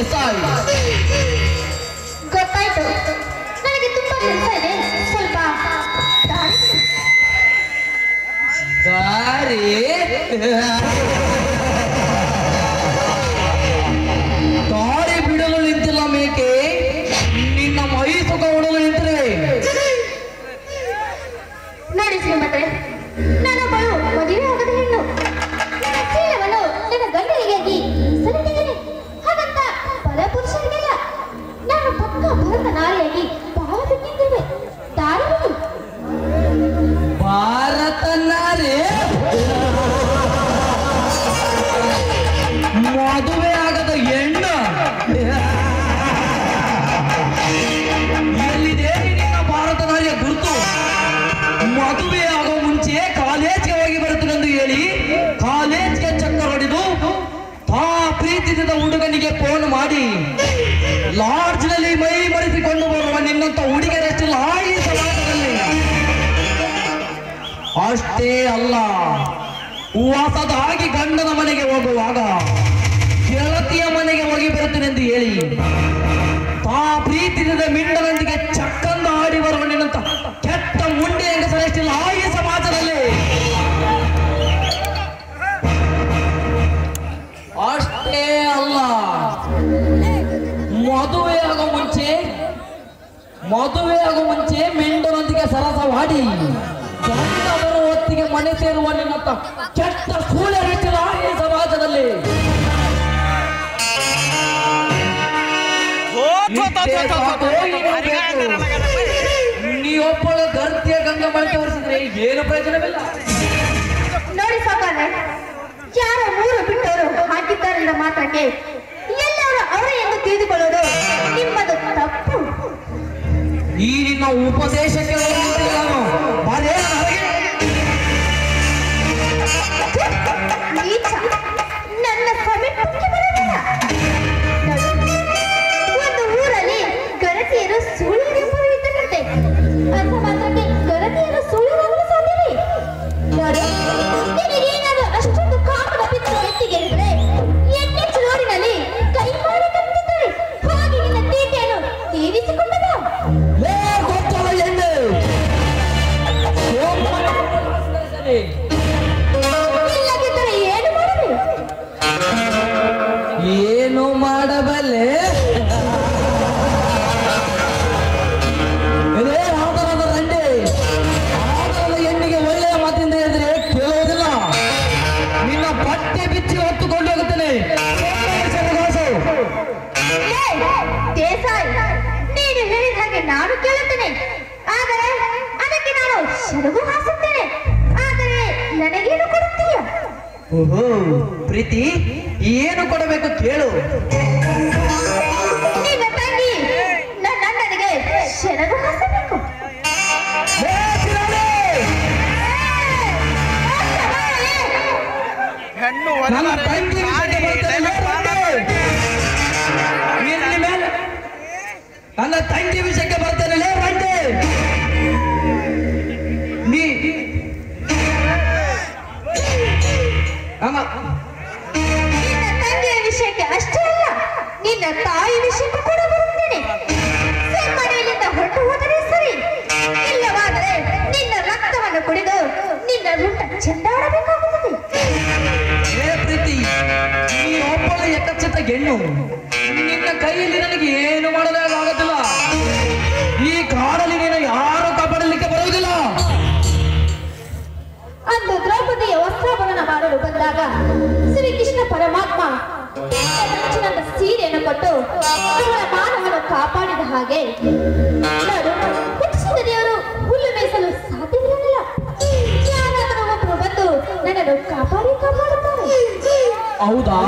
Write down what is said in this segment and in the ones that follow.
ದೇಸಾಯಿ. ಗೊತ್ತಾಯ್ತು. ನನಗೆ ತುಂಬಾ ಕೆಲಸ ಇದೆ, ಸ್ವಲ್ಪ ದಾರಿ ದಾರಿ ಬಿಡಲು ನಿಂತಿಲ್ಲ ಮೇಕೆ, ನಿನ್ನ ಮೈ ಸುಖ ಉಡಲು ನಿಂತರೆ. ನೋಡಿ ಶ್ರೀಮಂತರೆ, ನಾನೊಬ್ಬಳು ಮದುವೆ ಆಗದ ಹೆಣ್ಣು. ನನ್ನ ಶೀಲವನ್ನು ನನ್ನ ಗಂಡನಿಗಾಗಿ ಸರಿತಿದ್ದೇನೆ. ಹಾಗಂತ ಬಲ ಪುರುಷರಿಗೆಲ್ಲ ನಾನು ಪಕ್ಕ ಭರತ ನಾರಿಯಾಗಿ ಬಾಳ ಬಿಟ್ಟಿದ್ದೇವೆ. ದಾರಿ ಬಿಡು. ಭಾರತ ನಾರಿ ಮದುವೆ ಆಗದ ಹೆಣ್ಣು ಎಲ್ಲಿದೆ ನಿನ್ನ ಭಾರತ ನಾರಿಯ ಗುರುತು? ಮದುವೆ ಆಗೋ ಮುಂಚೆ ಕಾಲೇಜ್ಗೆ ಹೋಗಿ ಬರುತ್ತೇನೆಂದು ಹೇಳಿ ಕಾಲೇಜ್ಗೆ ಚಕ್ಕರ್ ಹೊಡೆದು ತಾ ಪ್ರೀತಿಸಿದ ಹುಡುಗನಿಗೆ ಫೋನ್ ಮಾಡಿ ಲಾಡ್ಜ್ನಲ್ಲಿ ಮೈ ಮರೆಸಿಕೊಂಡು ಬರುವ ನಿನ್ನಂತ ಹುಡುಗರಷ್ಟಿಲ್ಲ ಈ ಸಮಾಜದಲ್ಲಿ. ಅಷ್ಟೇ ಅಲ್ಲ, ಹೊಸದಾಗಿ ಗಂಡನ ಮನೆಗೆ ಹೋಗುವಾಗ ಗೆಳತಿಯ ಮನೆಗೆ ಹೋಗಿ ಬರುತ್ತೇನೆಂದು ಹೇಳಿ ತಾ ಪ್ರೀತಿಸಿದ ಮಿಂಡನೊಂದಿಗೆ ಚಕ್ಕಂದ ಆಡಿ ಬರುವ ನಿನ್ನಂತ ಕೆಟ್ಟ ಮುಂಡೆ ಹೆಂಗಸರಷ್ಟಿಲ್ಲ ಈ ಸಮಾಜದಲ್ಲಿ. ಅಷ್ಟೇ ಅಲ್ಲ, ಮದುವೆ ಆಗೋ ಮುಂಚೆ ಮಿಂಡನೊಂದಿಗೆ ಸರಸವಾಡಿ ಗಂಡ ಬರುವ ಹೊತ್ತಿಗೆ ಮನೆ ಸೇರುವ ನಿನ್ನಂತ ಕೆಟ್ಟ ಸೂಳ್ಯರಷ್ಟಿಲ್ಲ ಈ ಸಮಾಜದಲ್ಲಿ. ನೀವೊಬ್ಬಳ ಗರ್ತಿಯ ಗಂಗ ಮಾಡಿ ತೋರಿಸಿದ್ರೆ ಏನು ಪ್ರಯೋಜನವಿಲ್ಲ. ನೋಡಿ ಸಾಕಾದ್ರೆ, ಯಾರೋ ಮೂರು ಬಿಟ್ಟವರು ಹಾಕಿದ್ದಾರೆಂದ ಮಾತ್ರಕ್ಕೆ ಎಲ್ಲರೂ ಅವರೇ ಎಂದು ತಿಳಿದುಕೊಳ್ಳೋದು ನಿಮ್ಮದು ತಪ್ಪು. ಈ ನಿನ್ನ ಉಪದೇಶಕ್ಕೆ ನನ್ನ ಸಮೀಪಕ್ಕೆ ಬರಲಿಲ್ಲ. ಒಂದು ಊರಲ್ಲಿ ಗರತಿಯರು ಸುಳ್ಳಿನೆಂಬುದು ಇದ್ದರಂತೆ. ಅಂದ ಮಾತ್ರಕ್ಕೆ ಗರತಿಯರು ಸುಳ್ಳಿನಾಗಲು ಸಾಧ್ಯವೇ? ನಿನಗೇನಾದರೂ ಅಷ್ಟೊಂದು ಕಾಮದ ಪಿತ್ತ ಎತ್ತಿಗೆಳಿದ್ರೆ ಎಣ್ಣೆ ಚುರೋಡಿನಲ್ಲಿ ಕೈ ಮಾಡಿ ಕಟ್ಟಿದ್ದಾರೆ. ಹಾಗೆ ನಿನ್ನ ತೀಟೆಯನ್ನು ತೀರಿಸಿಕೊಂಡದ. ಇಲ್ಲದಿದ್ದರೆ ಏನು ಮಾಡಲಿ? ಏನು ಮಾಡಬಲ್ಲೆ? ಆದರದ ದಂಡೆ ಆದರದ ಹೆಣ್ಣಿಗೆ ಒಳ್ಳೆಯ ಮಾತಿಂದ ಹೇಳಿದ್ರೆ ಕೇಳುವುದಿಲ್ಲ. ನಿನ್ನ ಬಟ್ಟೆ ಬಿಚ್ಚಿ ಹೊತ್ತುಕೊಂಡು ಹೋಗುತ್ತೇನೆ. ದೇಸಾಯಿ, ನೀನು ಹೇಳಿದ ಹಾಗೆ ನಾನು ಕೇಳುತ್ತೇನೆ. ಆದರೆ ಅದಕ್ಕೆ ನಾನು ಶರಗು ಹಾಸುತ್ತೇನೆ. ಆದರೆ ನನಗೇನು ಕೊಡುತ್ತೀಯ? ಓಹೋ ಪ್ರೀತಿ, ಏನು ಕೊಡಬೇಕು ಕೇಳು. ನಿನ್ನ ತಂಗಿ ನನ್ನ ಅಣ್ಣನಿಗೆ ಶರಗು ಹಾಸಬೇಕು. ನನ್ನ ತಂಗಿ ನನ್ನ ತಂಗಿ ವಿಷಯಕ್ಕೆ ಬರ್ತೇನೆ. ನಿನ್ನ ತಂಗಿಯ ವಿಷಯಕ್ಕೆ ಅಷ್ಟೇ ಅಲ್ಲ, ನಿನ್ನ ತಾಯಿ ವಿಷಯಕ್ಕೂ ಕೂಡ ಬರುತ್ತೇನೆ. ಮನೆಯಲ್ಲಿಂದ ಹೊರಟು ಹೋದರೆ ಸರಿ, ಇಲ್ಲವಾದರೆ ನಿನ್ನ ರಕ್ತವನ್ನು ಕುಡಿದು ನಿನ್ನ ರುಂಡ ಚೆಂದಾಡಬೇಕಾಗುತ್ತದೆ. ಪ್ರೀತಿ, ನೀ ಒಬ್ಬಳ ಎಕಚಿತ ಗೆಣ್ಣು. ನಿನ್ನ ಕೈಯಲ್ಲಿ ನನಗೆ ಏನು ಮಾಡಲಾಗುತ್ತಿಲ್ಲ. ಈ ಕಾಡಲ್ಲಿ ನೀನು ಯಾರು ಕಾಪಾಡಲಿಕ್ಕೆ ಬರುವುದಿಲ್ಲ. ಅಂದು ದ್ರೌಪದಿಯ ವಸ್ತ್ರಾಭರಣ ಮಾಡಲು ಬಂದಾಗ ಶ್ರೀಕೃಷ್ಣ ಪರಮಾತ್ಮ ಹೆಚ್ಚಿನ ಸೀರೆಯನ್ನು ಕೊಟ್ಟು ಅವಳ ಮಾನವನ್ನು ಕಾಪಾಡಿದ ಹಾಗೆ ನಾನು ಹುಟ್ಟಿಸಿದ ದೇವರು ಹುಲ್ಲು ಮೇಯಿಸಲು ಸಾಧ್ಯವಿರಲಿಲ್ಲ. ಯಾರಾದರೂ ಒಬ್ಬರು ಬಂದು ನನ್ನನ್ನು ಕಾಪಾಡುತ್ತಾರೆ. ಹೌದಾ?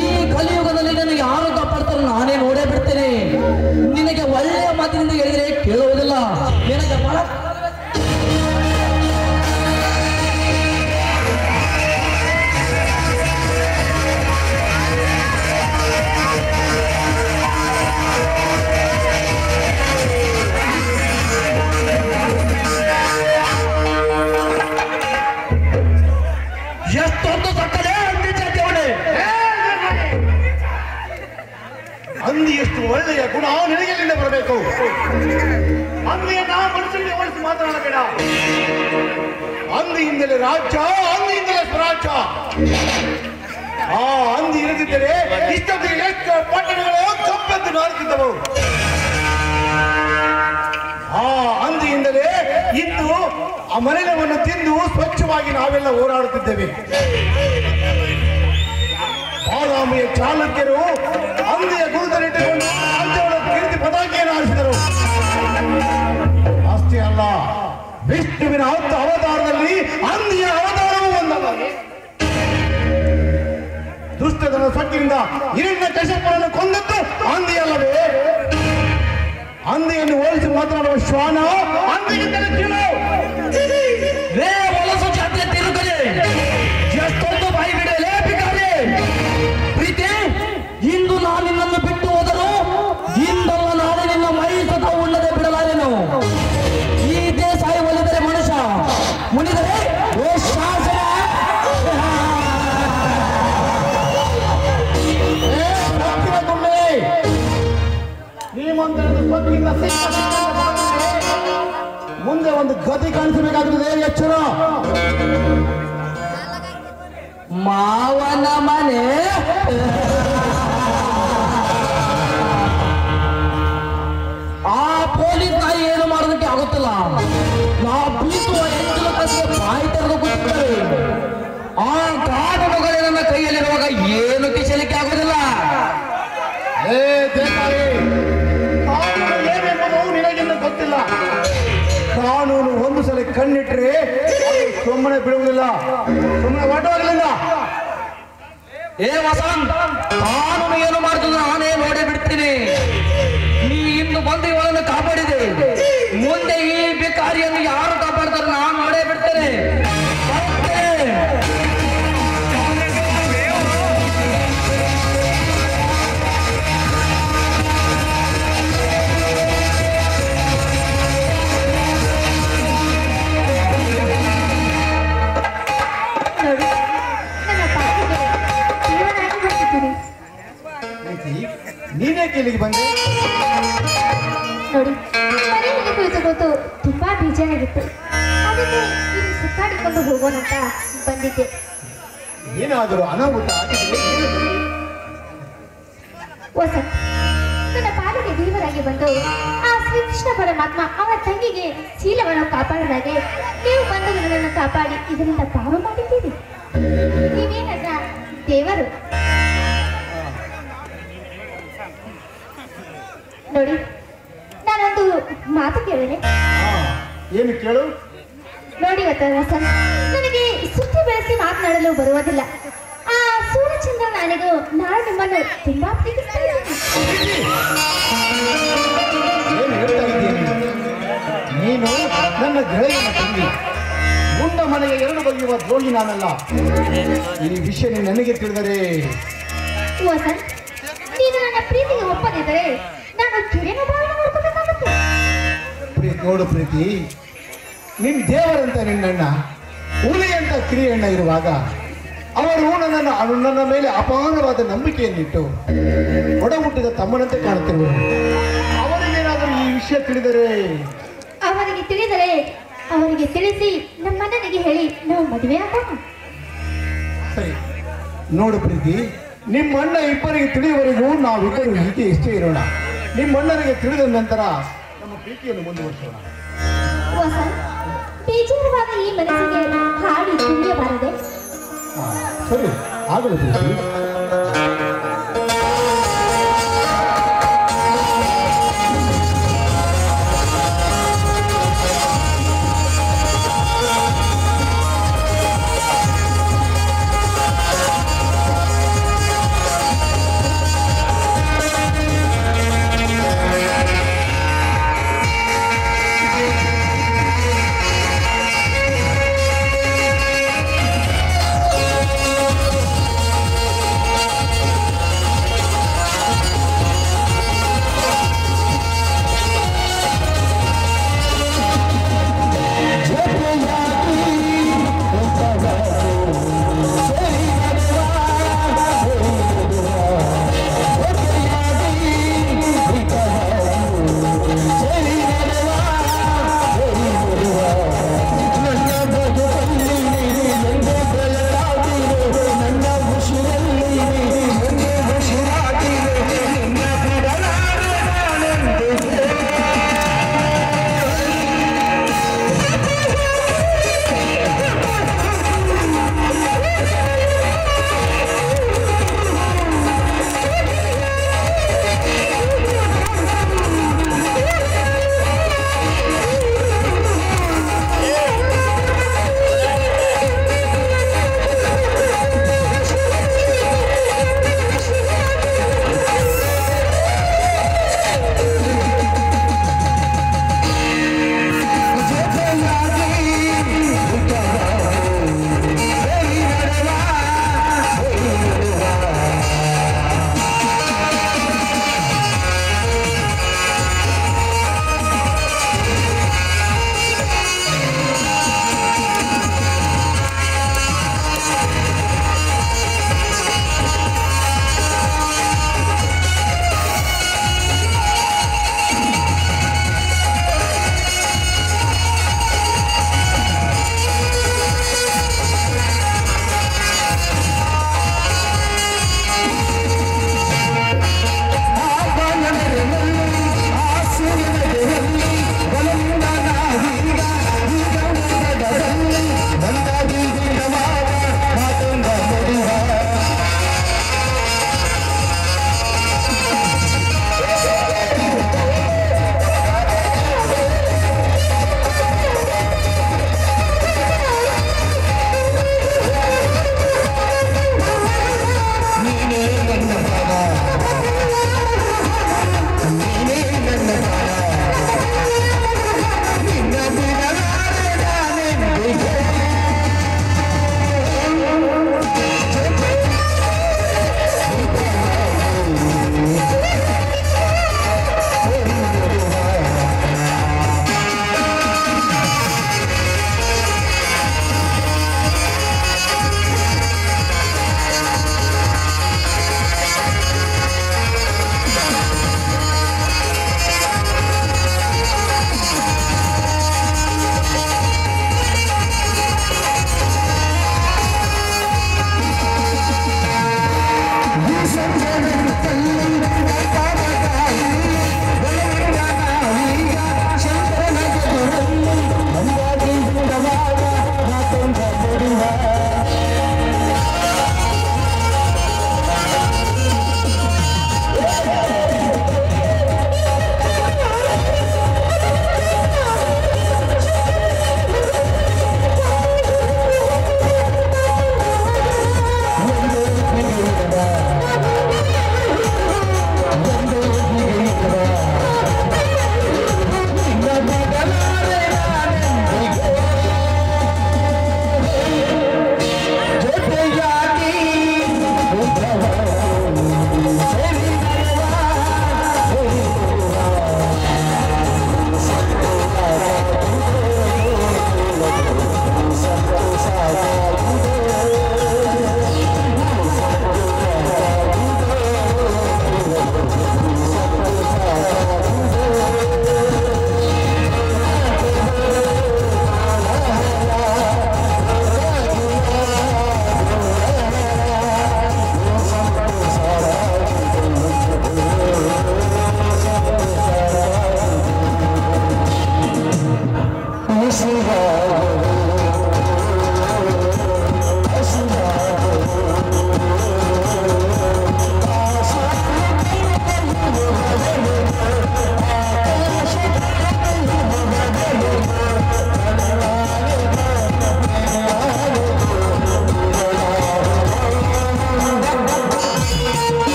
ಈ ಕಲಿಯುಗದಲ್ಲಿ ನನ್ನ ಯಾರು ಕಾಪಾಡ್ತಾರೋ ನಾನೇ ನೋಡೇ ಬಿಡ್ತೇನೆ. ನಿನಗೆ ಒಳ್ಳೆಯ ಮಾತಿನಿಂದ ಹೇಳಿದ್ರೆ ಕೇಳುವುದಿಲ್ಲ. ನಿನಗೆ ಬಹಳ ಎಷ್ಟೊಂದು ಸಕ್ಕರೆ ಅಂದಿದ್ದೆ. ಅಂದಿ ಎಷ್ಟು ಒಳ್ಳೆಯ ಗುಣ ನಿನಗೆಲ್ಲಿಂದ ಬರಬೇಕು? ಅಂದಿಯನ್ನ ಮನುಷ್ಯನಿಗೆ ಹೋಲಿಸಿ ಮಾತನಾಡಬೇಡ. ಅಂದಿಯಿಂದಲೇ ರಾಜ್ಯ, ಅಂದಿಯಿಂದಲೇ ಸ್ವರಾಜ್ಯ. ಆ ಅಂದಿ ಇರದಿದ್ದರೆ ಇಷ್ಟೊತ್ತಿಗೆ ಎಷ್ಟು ಪಟ್ಟಣಗಳು ಕಪ್ಪೆದ್ದು ನಾರುತ್ತಿದ್ದವು. ಆ ಅಂದಿಯಿಂದಲೇ ಇಂದು ಆ ಮಲಿನವನ್ನು ತಿಂದು ಸ್ವಚ್ಛವಾಗಿ ನಾವೆಲ್ಲ ಓಡಾಡುತ್ತಿದ್ದೇವೆ. ಬಾದಾಮಿಯ ಚಾಲುಕ್ಯರು ಅಂದಿಯ ಗುರುತನ್ನಿಟ್ಟುಕೊಂಡು ರಾಜ್ಯವನ್ನು ಕೀರ್ತಿ ಪತಾಕೆಯನ್ನು ಹಾರಿಸಿದರು. ಅಷ್ಟೇ ಅಲ್ಲ, ವಿಷ್ಣುವಿನ 10 ಅವತಾರದಲ್ಲಿ ಅಂದಿಯ ಅವತಾರವೂ ಒಂದಾಗಿದೆ. ದುಷ್ಟತನ ಸೊಕ್ಕಿನಿಂದ ಹಿರಣ್ಯ ಕಶ್ಯಪನನ್ನು ಕೊಂದದ್ದು ಅಂದಿಯಲ್ಲವೇ? ಅಂದಿಯನ್ನು ಹೋಲಿಸಿ ಮಾತನಾಡುವ ಶ್ವಾನ ಅಂದಿಗಿಂತಲೇ ಕೀಳು. ಹೊಲಸು ಜಾತಿಯ ತಿರುಗಲಿ, ಎಷ್ಟೊಂದು ಬಾಯಿ ಬಿಡಲೇ ಬೇಕಾರೆ. ಪ್ರೀತಿ, ಇಂದು ನಾನು ನಿನ್ನನ್ನು ಬಿಟ್ಟು ಹೋದರೂ ಇಂದಲ್ಲ ನಾಳೆ ನಿನ್ನ ಮೈ ಸತ ಉಣ್ಣದೆ ಬಿಡಲಾರೆನು. ಈ ದೇಶ ಒಲಿದರೆ ಮನುಷ್ಯ, ಮುನಿದರೆ ಓ ಶಾಸನ. ಮುಂದೆ ಒಂದು ಗತಿ ಕಾಣಿಸಬೇಕಾಗುತ್ತದೆ, ಎಚ್ಚರ. ಮಾವನ ಮನೆ ಆ ಪೊಲೀಸ್ ನಾಯಿ ಏನು ಮಾಡೋದಕ್ಕೆ ಆಗುತ್ತಿಲ್ಲ. ನಾ ಬೀಸುವ ಹೆಚ್ಚಿನ ಕಸಿಗೆ ಬಾಯಿ ತೆರೆದು ಕೂತಿದ್ದಾರೆ. ಆ ಕಾನೂನುಗಳೇ ನನ್ನ ಕೈಯಲ್ಲಿರುವಾಗ ಏನು ಕಿಸಲಿಕ್ಕೆ ಆಗುವುದಿಲ್ಲ. ಏನೆಂಬುದು ನಿನಗೆಲ್ಲ ಗೊತ್ತಿಲ್ಲ. ಕಾನೂನು ಒಂದು ಸಲ ಕಣ್ಣಿಟ್ರೆ ಸುಮ್ಮನೆ ಬಿಡುವುದಿಲ್ಲ, ಸುಮ್ಮನೆ ಹೊರಟೋಗಲಿಲ್ಲ. ಏ ವಸಂತ್, ಕಾನೂನು ಏನು ಮಾಡ್ತಿದ್ರು ನಾನೇ ನೋಡೇ ಬಿಡ್ತೀನಿ. ನೀ ಇಂದು ಬಂದು ಇವಳನ್ನು ಕಾಪಾಡಿದೆ, ಮುಂದೆ ಈ ಭಿಕಾರಿಯನ್ನು ಯಾರು ಕಾಪಾಡ್ತಾರೆ ನಾನು ನೋಡೇ ಬಿಡ್ತೇನೆ. ನೀನೇ ಇಲ್ಲಿಗೆ ಬಂದೆ? ನೋಡಿ, ಮನೆಯಲ್ಲಿ ಕುಳಿತು ತುಂಬಾ ಬೇಜಾರಾಗಿತ್ತು. ಅದಕ್ಕೆ ಇಲ್ಲಿ ಸುತ್ತಾಡಿಕೊಂಡು ಹೋಗೋಣ ಅಂತ ಬಂದಿದ್ದೆ. ಏನಾದರೂ ಅನಾಹುತ ವಸಂತ್, ನನ್ನ ಪಾಲಿಗೆ ದೇವರಾಗಿ ಬಂದು ಆ ಶ್ರೀಕೃಷ್ಣ ಪರಮಾತ್ಮ ಅವನ ತಂಗಿಗೆ ಶೀಲವನ್ನು ಕಾಪಾಡಿದಾಗೆ ನೀವು ಬಂದು ನನ್ನನ್ನು ಕಾಪಾಡಿ ಇದರಿಂದ ಪಾರು ಮಾಡಿದ್ದೀರಿ. ನೀವೇ ನನ್ನ ದೇವರು. ನೋಡಿ, ನಾನೊಂದು ಮಾತು ಕೇಳಿದೆ. ಏನು ಕೇಳು? ನೋಡಿ ವಸಂತ್, ನನಗೆ ಸುತ್ತಿ ಬೆಳೆಸಿ ಮಾತನಾಡಲು ಬರುವುದಿಲ್ಲ. ಆ ಸೂರ್ಯಚಂದ್ರ ನನಗೂ ನಾನು ನಿಮ್ಮನ್ನು ತುಂಬಾ ಪ್ರೀತಿಸ್ತೀನಿ. ಏನು ಹೇಳ್ತಾ ಇದ್ದೀನಿ? ನೀನು ನನ್ನ ಗೆಳೆಯನ ತಂಗಿ, ಮುಂದ ಮನೆಗೆ 2 ಬಗೆಯುವ ದ್ರೋಹಿ ನಾನಲ್ಲ. ಈ ವಿಷಯ ನನಗೆ ತಿಳಿದರೆ. ವಸಂತ್, ನೀನು ನನ್ನ ಪ್ರೀತಿಗೆ ಒಪ್ಪದಿದ್ದರೆ ನಾನು ಕಿರಿನ ಭಾವನೆ ಮಾಡ್ಕೋಬೇಕಾಗುತ್ತೆ. ನೋಡು ಪ್ರೀತಿ, ನಿನ್ ದೇವರಂತ ನಿನ್ನಣ್ಣ, ಹುಲಿ ಅಂತ ಕಿರಿಯಣ್ಣ ಇರುವಾಗ ಅವರು ನನ್ನ ಮೇಲೆ ಅಪಾರವಾದ ನಂಬಿಕೆಯನ್ನಿಟ್ಟು ಒಡ ಹುಟ್ಟಿದ ತಮ್ಮನಂತೆ ಕಾಣುತ್ತಿರುವರು. ಅವರಿಗೇನಾದರೂ ಈ ವಿಷಯ ತಿಳಿದರೆ? ಅವರಿಗೆ ತಿಳಿಸಿ ನಮ್ಮಣ್ಣನಿಗೆ ಹೇಳಿ ನಾವು ಮದುವೆ ಆಗೋಣ. ಸರಿ, ನೋಡು ಪ್ರೀತಿ, ನಿಮ್ಮಣ್ಣ ಇಬ್ಬರಿಗೆ ತಿಳಿಯುವವರೆಗೂ ನಾವಿಬ್ಬರು ಹೀಗೆ ಇಷ್ಟೇ ಇರೋಣ. ನಿಮ್ಮಣ್ಣನಿಗೆ ತಿಳಿದ ನಂತರ ನಮ್ಮ ಪ್ರೀತಿಯನ್ನು ಮುಂದುವರಿಸೋಣ. ಬೇಜಾರವಾದ ಈ ಮನಸ್ಸಿಗೆ ಹಾಡಿ ತಿಳಿಯಬಾರದೆ? ಸರಿ, ಆಗಲು ಪ್ರೀತಿ.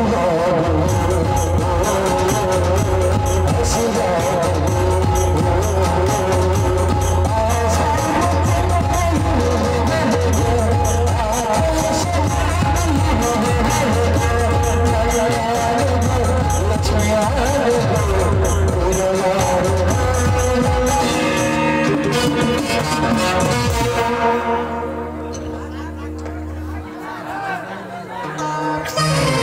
Thank you.